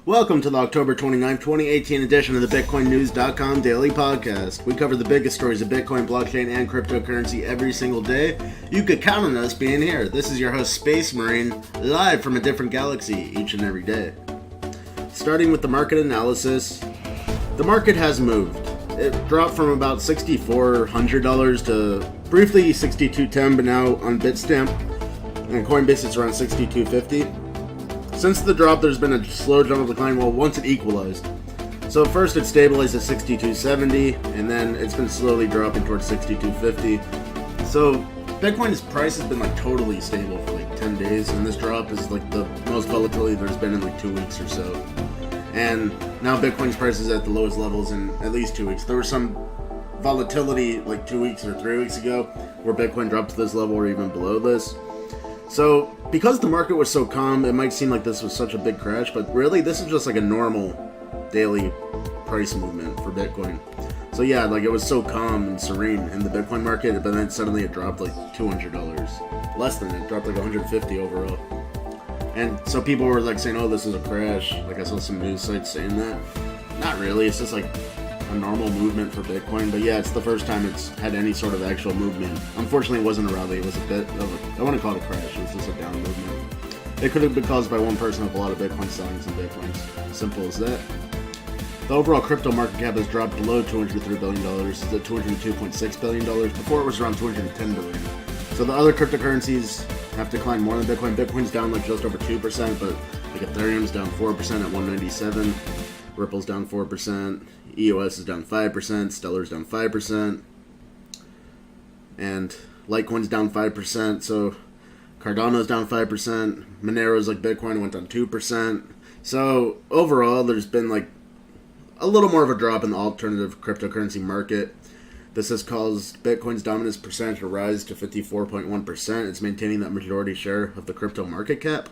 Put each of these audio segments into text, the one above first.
Welcome to the October 29th, 2018 edition of the BitcoinNews.com Daily Podcast. We cover the biggest stories of Bitcoin, blockchain, and cryptocurrency every single day. You could count on us being here. This is your host, Space Marine, live from a different galaxy each and every day. Starting with the market analysis, the market has moved. It dropped from about $6,400 to briefly $6,210, but now on Bitstamp and Coinbase it's around $6,250. Since the drop, there's been a slow general decline, well, once it equalized. So first it stabilized at 62.70, and then it's been slowly dropping towards 62.50. So Bitcoin's price has been like totally stable for like 10 days, and this drop is like the most volatility there's been in like 2 weeks or so. And now Bitcoin's price is at the lowest levels in at least 2 weeks. There was some volatility like 2 weeks or 3 weeks ago where Bitcoin dropped to this level or even below this. So, because the market was so calm, it might seem like this was such a big crash, but really this is just like a normal daily price movement for Bitcoin. So yeah, like it was so calm and serene in the Bitcoin market, but then suddenly it dropped like $200. Less than it, dropped like $150 overall. And so people were like saying, oh, this is a crash. Like I saw some news sites saying that. Not really, it's just like a normal movement for Bitcoin, but yeah, it's the first time it's had any sort of actual movement. Unfortunately, it wasn't a rally, it was a bit of a, I want to call it a crash, it was just a down movement. It could have been caused by one person with a lot of Bitcoin selling some Bitcoins. Simple as that. The overall crypto market cap has dropped below $203 billion. It's at $202.6 billion. Before it was around $210 billion. So the other cryptocurrencies have declined more than Bitcoin. Bitcoin's down like just over 2%, but like Ethereum's down 4% at 197. Ripple's down 4%. EOS is down 5%, Stellar's down 5%, and Litecoin's down 5%, so Cardano's down 5%, Monero's like Bitcoin went down 2%. So overall, there's been like a little more of a drop in the alternative cryptocurrency market. This has caused Bitcoin's dominance percentage to rise to 54.1%. It's maintaining that majority share of the crypto market cap.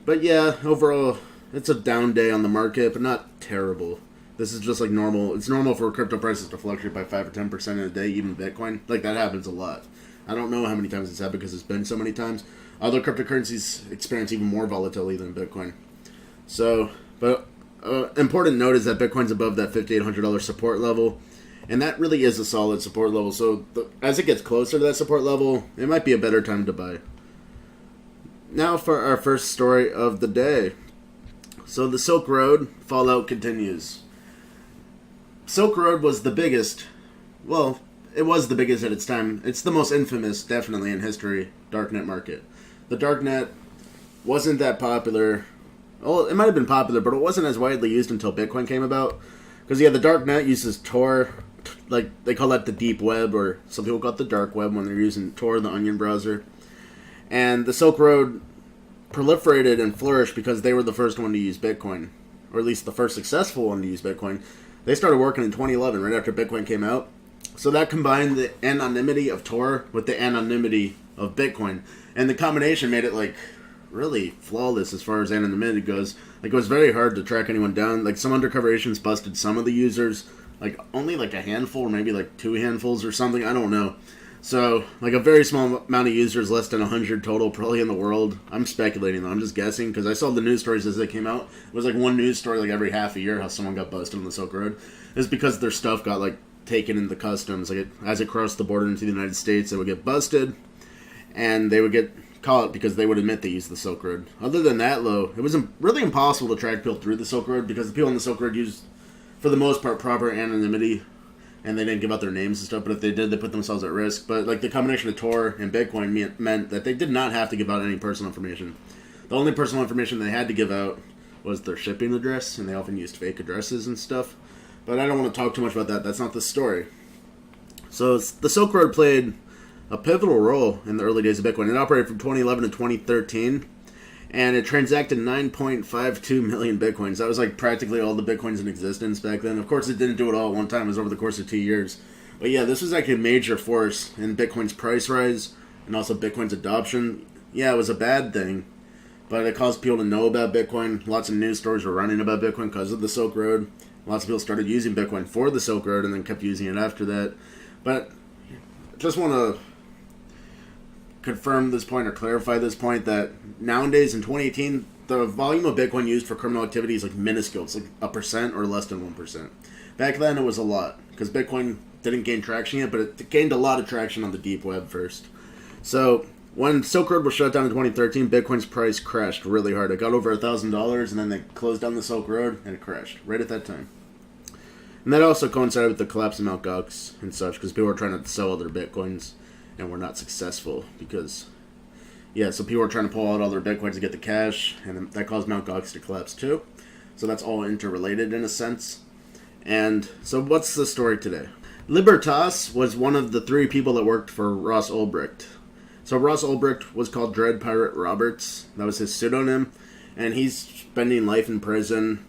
But yeah, overall, it's a down day on the market, but not terrible. This is just like normal. It's normal for crypto prices to fluctuate by 5 or 10% in a day, even Bitcoin. Like that happens a lot. I don't know how many times it's happened because it's been so many times. Other cryptocurrencies experience even more volatility than Bitcoin. So, but important note is that Bitcoin's above that $5,800 support level, and that really is a solid support level. So as it gets closer to that support level, it might be a better time to buy. Now for our first story of the day. So the Silk Road fallout continues. Silk Road was the biggest, well, it was the biggest at its time. It's the most infamous, definitely, in history, darknet market. The darknet wasn't that popular. Well, it might have been popular, but it wasn't as widely used until Bitcoin came about. Because, yeah, the darknet uses Tor, like, they call that the deep web, or some people call it the dark web when they're using Tor, the Onion browser. And the Silk Road proliferated and flourished because they were the first one to use Bitcoin, or at least the first successful one to use Bitcoin. They started working in 2011, right after Bitcoin came out. So that combined the anonymity of Tor with the anonymity of Bitcoin. And the combination made it, like, really flawless as far as anonymity goes. Like, it was very hard to track anyone down. Like, some undercover agents busted some of the users. Like, only, like, a handful or maybe, like, 2 handfuls or something. I don't know. So, like, a very small amount of users, less than 100 total, probably in the world. I'm speculating, though. I'm just guessing, because I saw the news stories as they came out. It was, like, one news story, like, every half a year, how someone got busted on the Silk Road. It's because their stuff got, like, taken into customs. Like, as it crossed the border into the United States, it would get busted, and they would get caught because they would admit they used the Silk Road. Other than that, though, it was really impossible to track people through the Silk Road, because the people on the Silk Road used, for the most part, proper anonymity, and they didn't give out their names and stuff, but if they did, they put themselves at risk. But, like, the combination of Tor and Bitcoin meant that they did not have to give out any personal information. The only personal information they had to give out was their shipping address, and they often used fake addresses and stuff. But I don't want to talk too much about that. That's not the story. So, the Silk Road played a pivotal role in the early days of Bitcoin. It operated from 2011 to 2013, and it transacted 9.52 million Bitcoins. That was like practically all the Bitcoins in existence back then. Of course, it didn't do it all at one time. It was over the course of 2 years. But yeah, this was actually a major force in Bitcoin's price rise and also Bitcoin's adoption. Yeah, it was a bad thing, but it caused people to know about Bitcoin. Lots of news stories were running about Bitcoin because of the Silk Road. Lots of people started using Bitcoin for the Silk Road and then kept using it after that. But I just want to confirm this point or clarify this point that nowadays in 2018, the volume of Bitcoin used for criminal activity is like minuscule. It's like 1% or less than 1%. Back then, it was a lot because Bitcoin didn't gain traction yet, but it gained a lot of traction on the deep web first. So when Silk Road was shut down in 2013, Bitcoin's price crashed really hard. It got over $1,000, and then they closed down the Silk Road, and it crashed right at that time. And that also coincided with the collapse of Mt. Gox and such, because people were trying to sell all their Bitcoins, and were not successful, because, yeah, so people were trying to pull out all their Bitcoins to get the cash, and that caused Mt. Gox to collapse too. So that's all interrelated in a sense. And so what's the story today? Libertas was one of the 3 people that worked for Ross Ulbricht. So Ross Ulbricht was called Dread Pirate Roberts. That was his pseudonym. And he's spending life in prison.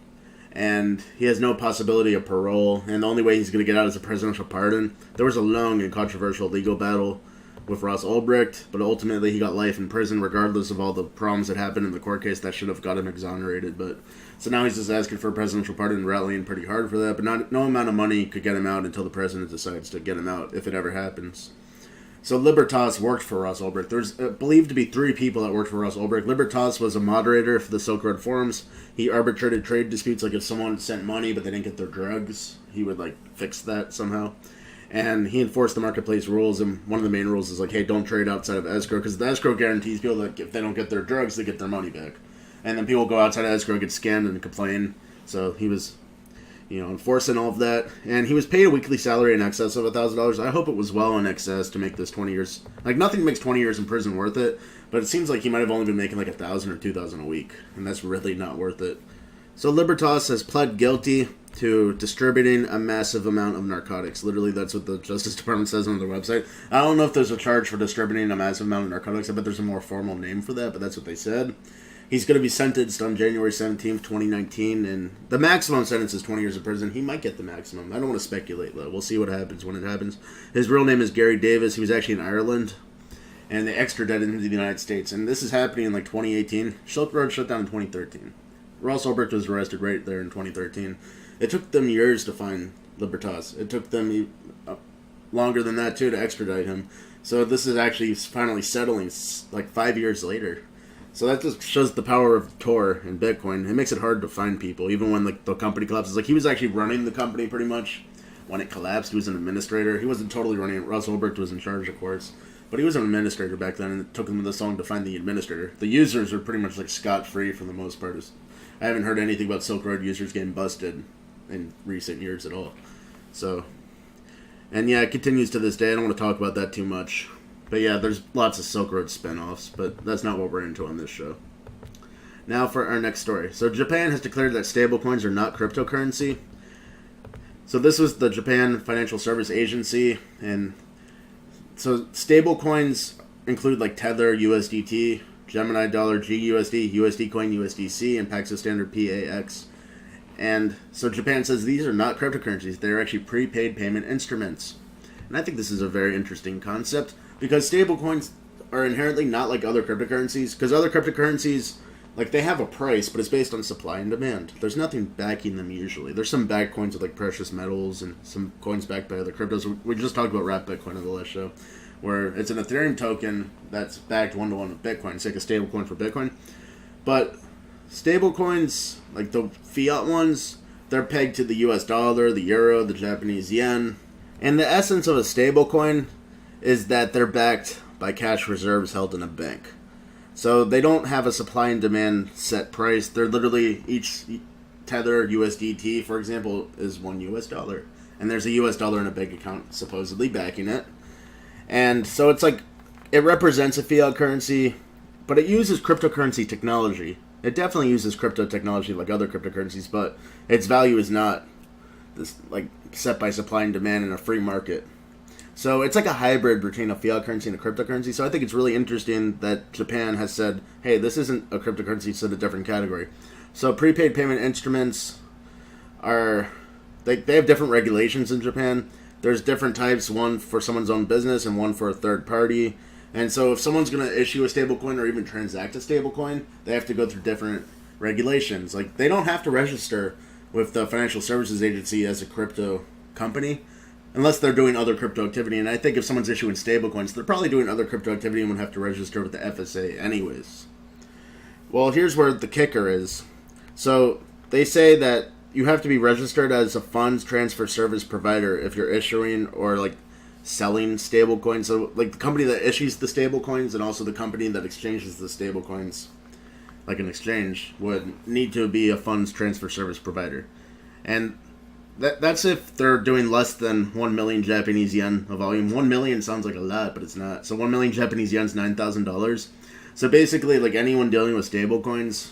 And he has no possibility of parole. And the only way he's going to get out is a presidential pardon. There was a long and controversial legal battle with Ross Ulbricht. But ultimately he got life in prison regardless of all the problems that happened in the court case that should have got him exonerated. So now he's just asking for a presidential pardon and rallying pretty hard for that. But no amount of money could get him out until the president decides to get him out, if it ever happens. So Libertas worked for Ross Ulbricht. There's believed to be 3 people that worked for Ross Ulbricht. Libertas was a moderator for the Silk Road forums. He arbitrated trade disputes, like if someone sent money but they didn't get their drugs, he would like fix that somehow. And he enforced the marketplace rules, and one of the main rules is like, hey, don't trade outside of escrow, because the escrow guarantees people that if they don't get their drugs, they get their money back. And then people go outside of escrow, get scammed, and complain. So he was, enforcing all of that. And he was paid a weekly salary in excess of $1,000. I hope it was well in excess to make this 20 years. Like, nothing makes 20 years in prison worth it. But it seems like he might have only been making like $1,000 or $2,000 a week. And that's really not worth it. So Libertas has pled guilty to distributing a massive amount of narcotics. Literally, that's what the Justice Department says on their website. I don't know if there's a charge for distributing a massive amount of narcotics. I bet there's a more formal name for that, but that's what they said. He's going to be sentenced on January 17th, 2019, and the maximum sentence is 20 years in prison. He might get the maximum. I don't want to speculate, though. We'll see what happens when it happens. His real name is Gary Davis. He was actually in Ireland, and they extradited him to the United States. And this is happening in, 2018. Silk Road shut down in 2013. Ross Ulbricht was arrested right there in 2013. It took them years to find Libertas. It took them longer than that, too, to extradite him. So this is actually finally settling, 5 years later. So that just shows the power of Tor and Bitcoin. It makes it hard to find people, even when the company collapses. He was actually running the company pretty much when it collapsed. He was an administrator. He wasn't totally running it. Ross Ulbricht was in charge, of course. But he was an administrator back then, and it took him this long to find the administrator. The users are pretty much scot-free for the most part. I haven't heard anything about Silk Road users getting busted in recent years at all. So, and yeah, it continues to this day. I don't want to talk about that too much. But yeah, there's lots of Silk Road spin-offs, but that's not what we're into on this show. Now for our next story. So Japan has declared that stablecoins are not cryptocurrency. So this was the Japan Financial Service Agency, and so stablecoins include Tether, USDT, Gemini Dollar, GUSD, USD Coin, USDC, and Paxos Standard PAX. And so Japan says these are not cryptocurrencies. They're actually prepaid payment instruments. And I think this is a very interesting concept, because stablecoins are inherently not like other cryptocurrencies, because other cryptocurrencies, they have a price, but it's based on supply and demand. There's nothing backing them usually. There's some backed coins with precious metals and some coins backed by other cryptos. We just talked about Wrap Bitcoin on the last show, where it's an Ethereum token that's backed one-to-one with Bitcoin. It's like a stablecoin for Bitcoin. But stablecoins, the fiat ones, they're pegged to the US dollar, the euro, the Japanese yen. And the essence of a stablecoin is that they're backed by cash reserves held in a bank. So they don't have a supply and demand set price. They're literally, each Tether USDT, for example, is $1 US. And there's a US dollar in a bank account supposedly backing it. And so it's it represents a fiat currency, but it uses cryptocurrency technology. It definitely uses crypto technology like other cryptocurrencies, but its value is not this set by supply and demand in a free market. So it's a hybrid between a fiat currency and a cryptocurrency. So I think it's really interesting that Japan has said, hey, this isn't a cryptocurrency, it's in a different category. So prepaid payment instruments are, they have different regulations in Japan. There's different types, one for someone's own business and one for a third party. And so if someone's going to issue a stablecoin or even transact a stablecoin, they have to go through different regulations. They don't have to register with the Financial Services Agency as a crypto company, unless they're doing other crypto activity. And I think if someone's issuing stablecoins, they're probably doing other crypto activity and would have to register with the FSA anyways. Well, here's where the kicker is. So they say that you have to be registered as a funds transfer service provider if you're issuing or like selling stablecoins. So like the company that issues the stablecoins and also the company that exchanges the stablecoins, like an exchange, would need to be a funds transfer service provider. And that's if they're doing less than 1 million Japanese yen of volume. 1 million sounds like a lot, but it's not. So 1 million Japanese yen is $9,000. So basically, like anyone dealing with stablecoins,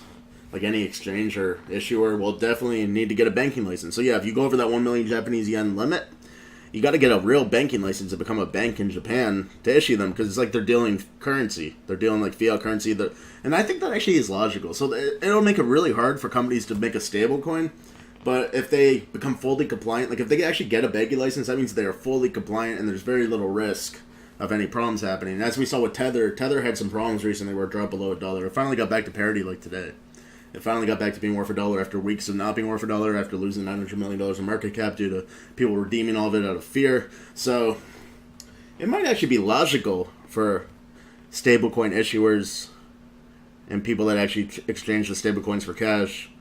like any exchange or issuer, will definitely need to get a banking license. So yeah, if you go over that 1 million Japanese yen limit, you got to get a real banking license to become a bank in Japan to issue them, because it's like they're dealing currency. They're dealing like fiat currency. And I think that actually is logical. So it'll make it really hard for companies to make a stablecoin. But if they become fully compliant, like if they actually get a banking license, that means they are fully compliant and there's very little risk of any problems happening. And as we saw with Tether had some problems recently where it dropped below $1. It finally got back to parity like today. It finally got back to being worth $1 after weeks of not being worth $1, after losing $900 million in market cap due to people redeeming all of it out of fear. So it might actually be logical for stablecoin issuers and people that actually exchange the stablecoins for cash,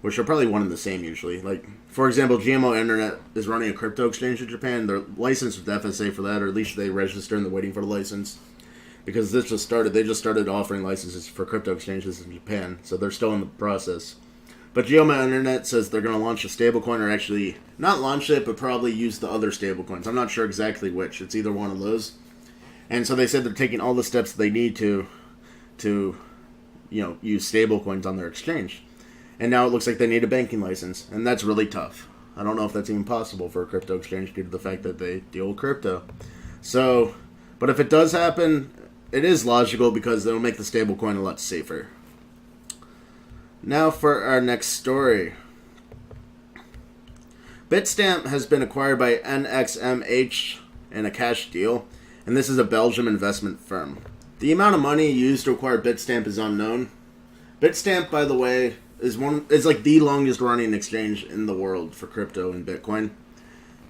which are probably one and the same usually. Like, for example, GMO Internet is running a crypto exchange in Japan. They're licensed with FSA for that, or at least they register and they're waiting for the license. Because this just started, they just started offering licenses for crypto exchanges in Japan, so they're still in the process. But GMO Internet says they're going to launch a stablecoin, or actually, not launch it, but probably use the other stablecoins. I'm not sure exactly which. It's either one of those. And so they said they're taking all the steps they need to use stablecoins on their exchange. And now it looks like they need a banking license, and that's really tough. I don't know if that's even possible for a crypto exchange due to the fact that they deal with crypto. So, but if it does happen, it is logical because it'll make the stablecoin a lot safer. Now for our next story. Bitstamp has been acquired by NXMH in a cash deal, and this is a Belgium investment firm. The amount of money used to acquire Bitstamp is unknown. Bitstamp, by the way, is like the longest running exchange in the world for crypto and Bitcoin.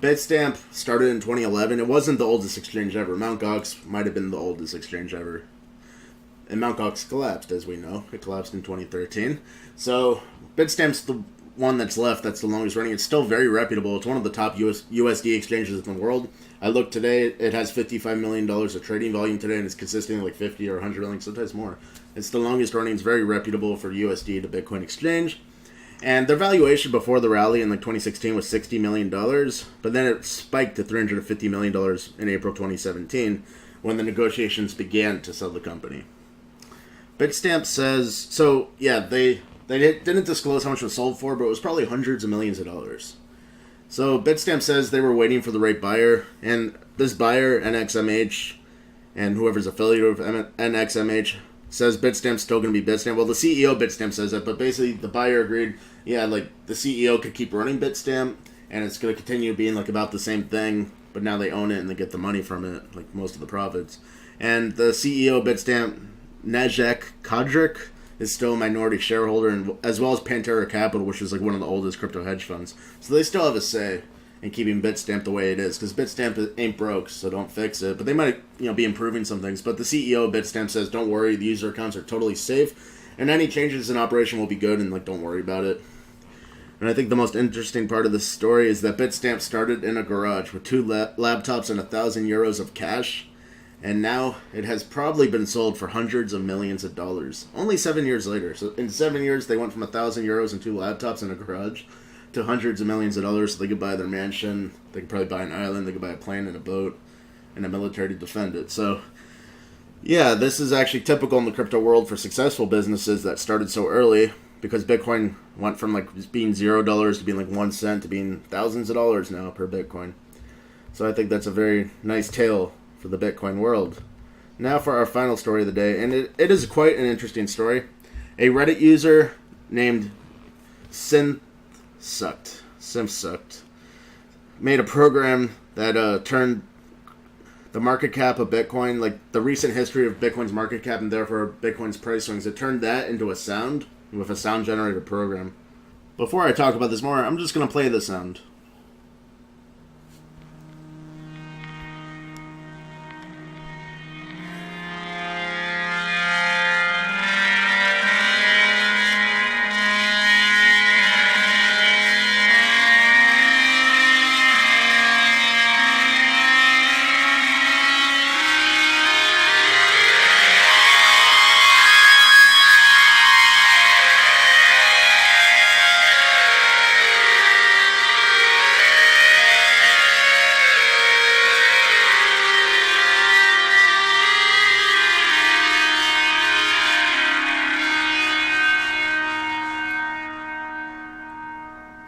Bitstamp started in 2011. It wasn't the oldest exchange ever. Mt. Gox might have been the oldest exchange ever. And Mt. Gox collapsed, as we know. It collapsed in 2013. So Bitstamp's the one that's left that's the longest running. It's still very reputable. It's one of the top USD exchanges in the world. I looked today. It has $55 million of trading volume today, and it's consistently like 50 or 100 million, sometimes more. It's the longest running. It's very reputable for USD to Bitcoin exchange. And their valuation before the rally in like 2016 was $60 million, but then it spiked to $350 million in April 2017 when the negotiations began to sell the company. Bitstamp says, so yeah, they didn't disclose how much it was sold for, but it was probably hundreds of millions of dollars. So Bitstamp says they were waiting for the right buyer, and this buyer, NXMH, and whoever's affiliated with NXMH, says Bitstamp's still going to be Bitstamp. Well, the CEO of Bitstamp says that, but basically the buyer agreed, yeah, like the CEO could keep running Bitstamp, and it's going to continue being like about the same thing, but now they own it and they get the money from it, like most of the profits. And the CEO of Bitstamp, Najek Kadrik, is still a minority shareholder, and as well as Pantera Capital, which is like one of the oldest crypto hedge funds. So they still have a say in keeping Bitstamp the way it is, because Bitstamp ain't broke, so don't fix it. But they might, be improving some things. But the CEO of Bitstamp says, don't worry, the user accounts are totally safe, and any changes in operation will be good, and don't worry about it. And I think the most interesting part of this story is that Bitstamp started in a garage with 2 laptops and €1,000 of cash, and now it has probably been sold for hundreds of millions of dollars. Only 7 years later. So in 7 years, they went from €1,000 and 2 laptops in a garage to hundreds of millions of dollars. So they could buy their mansion, they could probably buy an island, they could buy a plane and a boat, and a military to defend it. So, yeah, this is actually typical in the crypto world for successful businesses that started so early, because Bitcoin went from being $0 to being 1 cent to being thousands of dollars now per Bitcoin. So I think that's a very nice tale for the Bitcoin world. Now for our final story of the day, and it is quite an interesting story. A Reddit user named Simsucked made a program that turned the market cap of Bitcoin, like the recent history of Bitcoin's market cap and therefore Bitcoin's price swings, it turned that into a sound with a sound generator program. Before I talk about this more, I'm just going to play the sound.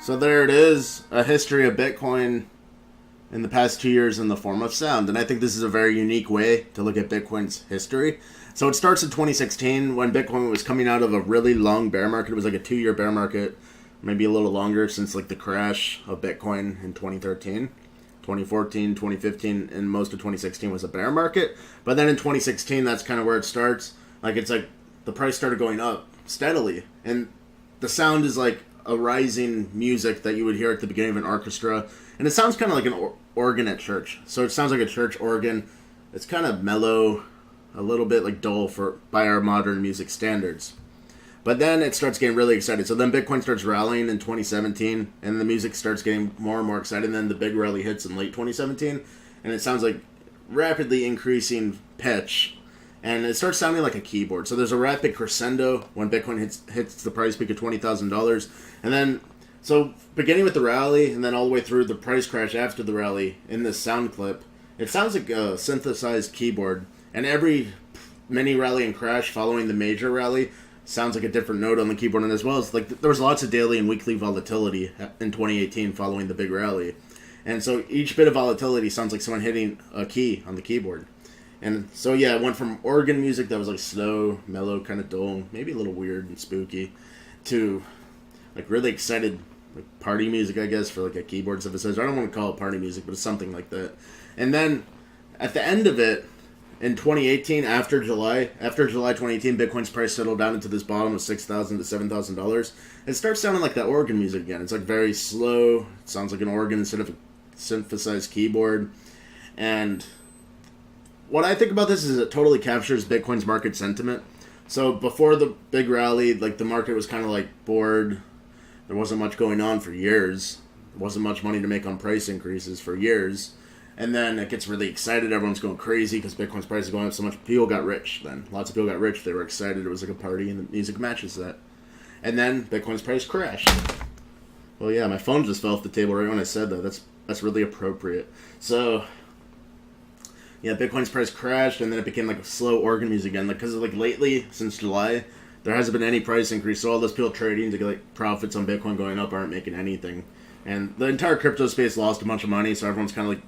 So there it is, a history of Bitcoin in the past 2 years in the form of sound. And I think this is a very unique way to look at Bitcoin's history. So it starts in 2016 when Bitcoin was coming out of a really long bear market. It was like a 2-year bear market, maybe a little longer since like the crash of Bitcoin in 2013. 2014, 2015, and most of 2016 was a bear market. But then in 2016, that's kind of where it starts. Like, it's like the price started going up steadily. And the sound is like a rising music that you would hear at the beginning of an orchestra. And it sounds kind of like an organ at church. So it sounds like a church organ. It's kind of mellow, a little bit like dull by our modern music standards. But then it starts getting really excited. So then Bitcoin starts rallying in 2017, and the music starts getting more and more excited. And then the big rally hits in late 2017, and it sounds like rapidly increasing pitch, and it starts sounding like a keyboard. So there's a rapid crescendo when Bitcoin hits the price peak of $20,000, and then so beginning with the rally, and then all the way through the price crash after the rally in this sound clip, it sounds like a synthesized keyboard. And every mini rally and crash following the major rally sounds like a different note on the keyboard, and as well as like there was lots of daily and weekly volatility in 2018 following the big rally, and so each bit of volatility sounds like someone hitting a key on the keyboard. And so yeah, it went from organ music that was like slow, mellow, kind of dull, maybe a little weird and spooky, to like really excited like party music, I guess, for like a keyboard synthesizer. I don't want to call it party music, but it's something like that. And then at the end of it, in 2018, after July 2018, Bitcoin's price settled down into this bottom of $6,000 to $7,000. It starts sounding like that organ music again. It's like very slow. It sounds like an organ instead of a synthesized keyboard. And what I think about this is it totally captures Bitcoin's market sentiment. So before the big rally, like the market was kind of like bored. There wasn't much going on for years. There wasn't much money to make on price increases for years. And then it gets really excited. Everyone's going crazy because Bitcoin's price is going up so much. People got rich then. Lots of people got rich. They were excited. It was like a party, and the music matches that. And then Bitcoin's price crashed. Well, yeah, my phone just fell off the table right when I said that. That's really appropriate. So, yeah, Bitcoin's price crashed, and then it became like a slow organ music again. Because like lately, since July, there hasn't been any price increase. So all those people trading to get like profits on Bitcoin going up aren't making anything. And the entire crypto space lost a bunch of money, so everyone's kind of like,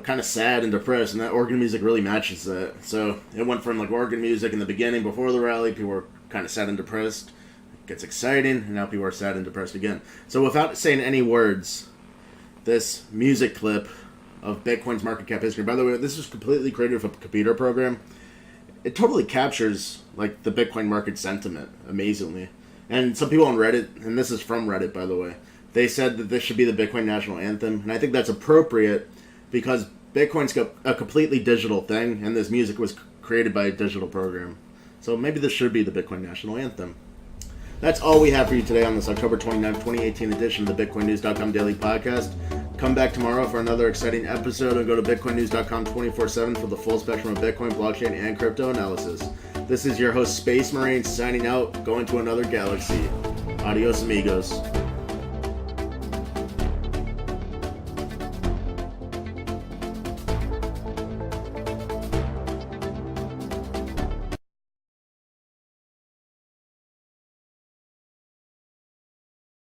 kind of sad and depressed, and that organ music really matches that. So it went from like organ music in the beginning before the rally, people were kind of sad and depressed. It gets exciting, and now people are sad and depressed again. So without saying any words, this music clip of Bitcoin's market cap history, by the way, this is completely created with a computer program. It totally captures like the Bitcoin market sentiment amazingly. And some people on Reddit, and this is from Reddit, by the way, they said that this should be the Bitcoin national anthem, and I think that's appropriate because Bitcoin's a completely digital thing, and this music was created by a digital program. So maybe this should be the Bitcoin national anthem. That's all we have for you today on this October 29th, 2018 edition of the BitcoinNews.com Daily Podcast. Come back tomorrow for another exciting episode, and go to BitcoinNews.com 24/7 for the full spectrum of Bitcoin, blockchain, and crypto analysis. This is your host, Space Marine, signing out, going to another galaxy. Adios, amigos.